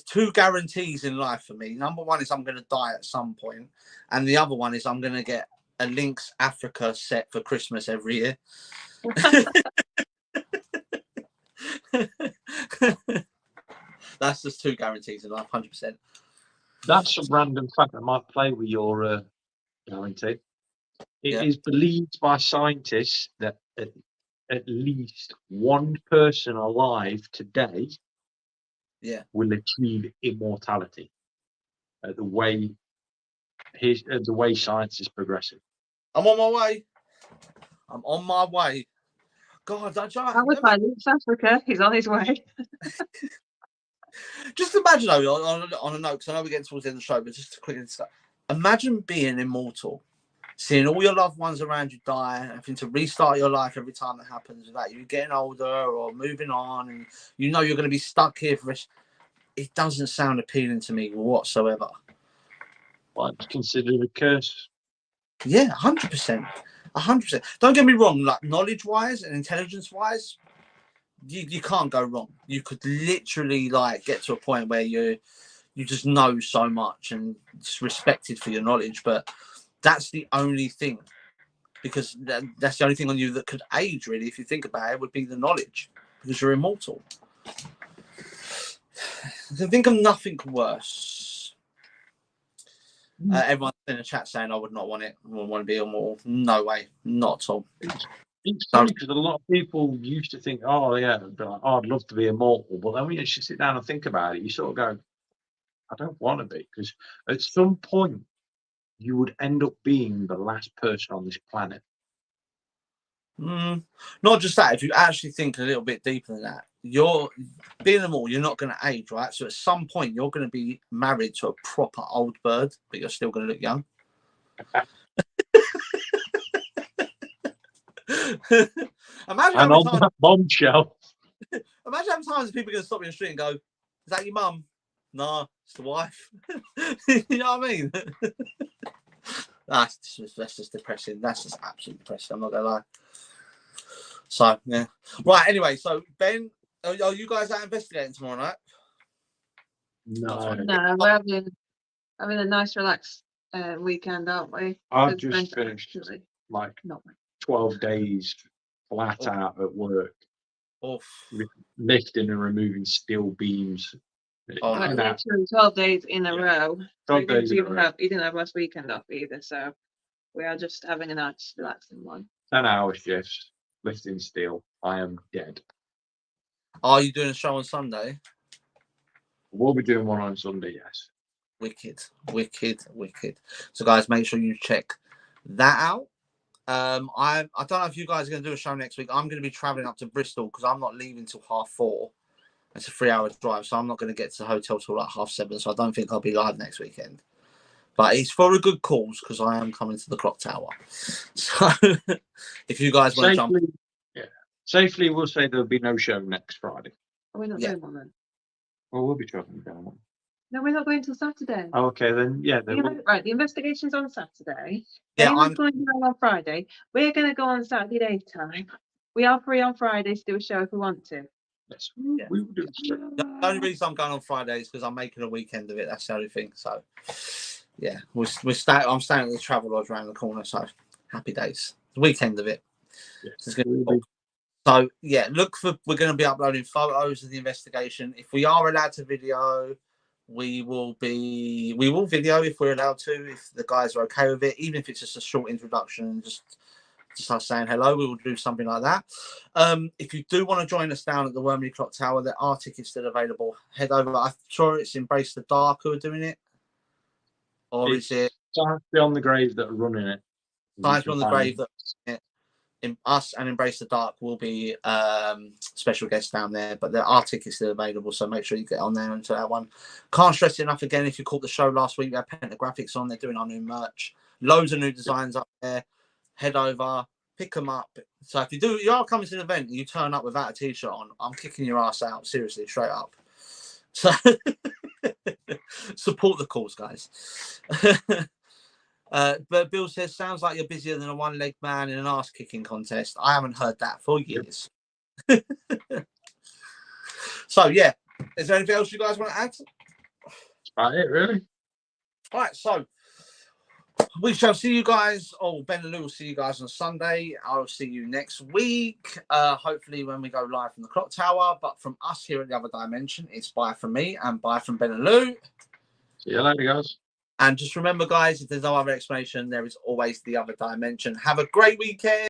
2 guarantees in life for me. Number one is I'm going to die at some point, and the other one is I'm going to get a Lynx Africa set for Christmas every year. That's just 2 guarantees in life, 100%. That's a random fact that might play with your guarantee. It is believed by scientists that at least one person alive today will achieve immortality. The way science is progressing. I'm on my way. God, don't you know? That was by South Africa. He's on his way. Just imagine, though, on a note, because I know we're getting towards the end of the show, but just to quickly discuss. Imagine being immortal, seeing all your loved ones around you die, having to restart your life every time that happens, without you getting older or moving on, and you know you're going to be stuck here for it doesn't sound appealing to me whatsoever. Well, it's considered a curse. Yeah, 100%. 100%. Don't get me wrong, like knowledge-wise and intelligence-wise, you can't go wrong. You could literally like get to a point where you just know so much and just respected for your knowledge, but that's the only thing, because that's the only thing on you that could age, really, if you think about it, would be the knowledge, because you're immortal. I can think of nothing worse. Everyone's in the chat saying I would not want it. I wouldn't want to be immortal. No way, not at all. It's funny because a lot of people used to think, oh yeah, I'd love to be immortal, but then when you sit down and think about it, you sort of go, I don't want to be, because at some point you would end up being the last person on this planet. Not just that. If you actually think a little bit deeper than that, you're being immortal. You're not going to age, right? So at some point you're going to be married to a proper old bird, but you're still going to look young. Imagine and on that bombshell. Imagine how many times people are going to stop you in the street and go, "Is that your mum?" No, it's the wife. You know what I mean? That's just depressing. That's just absolutely depressing. I'm not gonna lie. So yeah. Right. Anyway, so Ben, are you guys out investigating tomorrow night? No, we're having a nice, relaxed weekend, aren't we? I've just finished like 12 days flat out at work. Lifting and removing steel beams. Literally 12 days in a row. 12 days in a row. He didn't have last weekend off either, so we are just having a nice, relaxing one. 10-hour shifts, lifting steel. I am dead. Are you doing a show on Sunday? We'll be doing one on Sunday, yes. Wicked. So guys, make sure you check that out. I don't know if you guys are going to do a show next week. I'm going to be traveling up to Bristol because I'm not leaving till 4:30. It's a 3-hour drive, so I'm not going to get to the hotel till like 7:30. So I don't think I'll be live next weekend. But it's for a good cause because I am coming to the clock tower. So if you guys want to jump, safely, we'll say there'll be no show next Friday. Are we not doing one then? Well, we'll be traveling down one. No, we're not going till Saturday. Oh, okay, then Right, the investigation's on Saturday. Yeah, I'm going to go on Friday. We're going to go on Saturday daytime. We are free on Fridays to do a show if we want to. Yes, we will do a show. The only reason I'm going on Friday is because I'm making a weekend of it. That's the only thing. So yeah, I'm staying at the Travel Lodge around the corner. So happy days. The weekend of it. Yes. So yeah, we're going to be uploading photos of the investigation. If we are allowed to video, we will video if we're allowed to, if the guys are okay with it, even if it's just a short introduction, just us saying hello, we will do something like that. If you do want to join us down at the Wormley Clock Tower, there are tickets still available. Head over. I'm sure it's Embrace the Dark who are doing it, or is it Science Beyond the Grave that are running it? Science Beyond the Grave that us and Embrace the Dark will be special guests down there, but there are tickets still available, so make sure you get on there into that one. Can't stress it enough again, if you caught the show last week, we had Pentagraphics on. They're doing our new merch, loads of new designs up there. Head over, pick them up. So if you are coming to an event and you turn up without a t-shirt on, I'm kicking your ass out, seriously, straight up. So support the cause, guys. But Bill says, sounds like you're busier than a one-legged man in an ass-kicking contest. I haven't heard that for years. So, yeah. Is there anything else you guys want to add? That's about it, really. All right, so We shall see you guys. Oh, Ben and Lou will see you guys on Sunday. I'll see you next week. Hopefully when we go live from the Clock Tower. But from us here at the Other Dimension, it's bye from me and bye from Ben and Lou. See you later, guys. And just remember, guys, if there's no other explanation, there is always the Other Dimension. Have a great weekend.